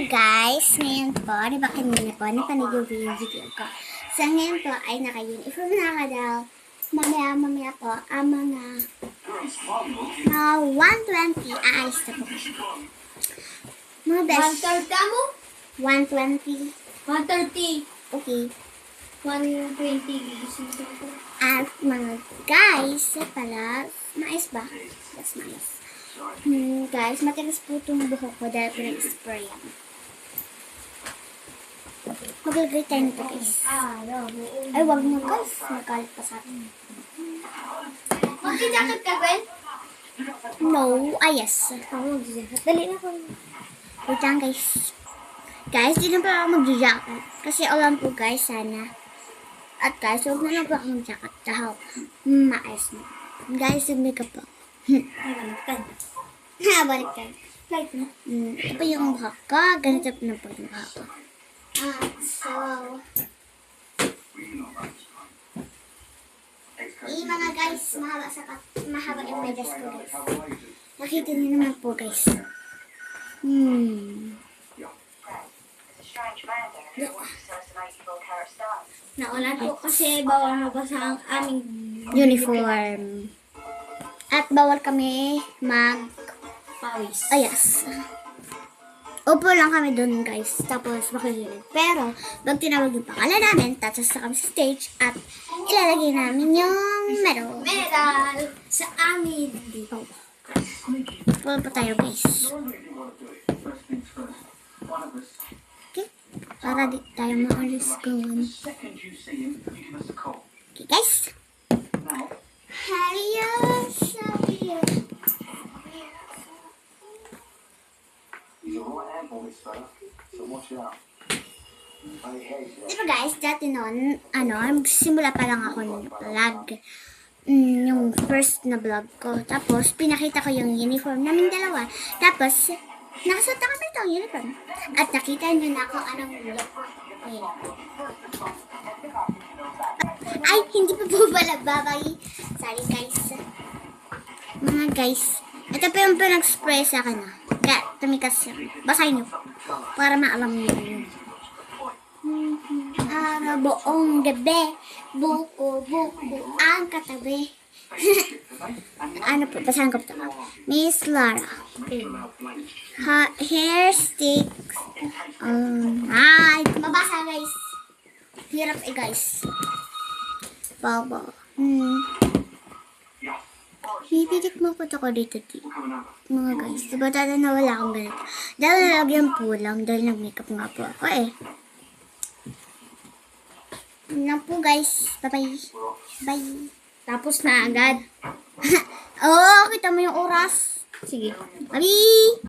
guys, ngayon po, di ba kanina po, napanood yung video ko. So ngayon po ay naka-uniform na ka daw. Mamaya po, ang mga 120, aayos na po. Mga best. 130 mo? 120. 130. Okay. 120. Gigising ko. At mga guys, pala, mais ba? Yes, mais. Guys, matigas po itong buhok ko dahil pinag-spray yan. Mag-agree tayo nito guys. Ay, wag mo guys. Magalit pa sa akin. Magsijakit ka, Ben? No. Yes. Ako magsijakit. Dali na ko. Wait lang guys. Guys, di na pa ako mag-jacket. Kasi alam po guys, sana. At guys, huwag na lang po ako mag-jacket. Dahil, maayos na. Guys, mag-makeup po. Ay, baliktad. Ha, baliktad. Light na. Ito po yung buhok ko. Ganito po na po yung buhok ko. So, mga guys, mahaba yung medyas ko guys. Nakita niyo naman po guys. Naulan po kasi bawal mabasa ang aming Uniform. At bawal kami pawis. Oh yes. Upo lang kami dun guys. Tapos makikinig. Pero, pag tinawag yung pangalan namin, tatas na kami sa stage at ilalagay namin yung medal. Medal sa amin dito. Pull pa tayo guys. Okay. Para di tayo maalis gawin. Okay guys. Hello, Sabiyo. Diba guys, dati noon, simula pa lang ako ng vlog. Yung first na vlog ko. Tapos, pinakita ko yung uniform namin dalawa. Tapos, nakasuot na kami itong uniform. At nakita nyo na kung anong look. Ay, hindi pa po pala babay. Sorry guys. Mga guys, ito pa yung pinag-spray sa akin. Kaya, tumikas yun. Basahin nyo. Para maalam nyo yun. Buong gabi, buko, ang katabi. Po, basahin ko ito. Miss Lara. Hair sticks. Ay, mabasa guys. Hirap guys. Baba. Pipitik mo ko ko dito. Mga guys, diba dati na wala akong ganito. Dahil nalagyan po lang, dahil nag-makeup nga po ako eh. Yun lang po guys. Bye-bye. Bye. Tapos na agad. Oo, kita mo yung oras. Sige. Bye!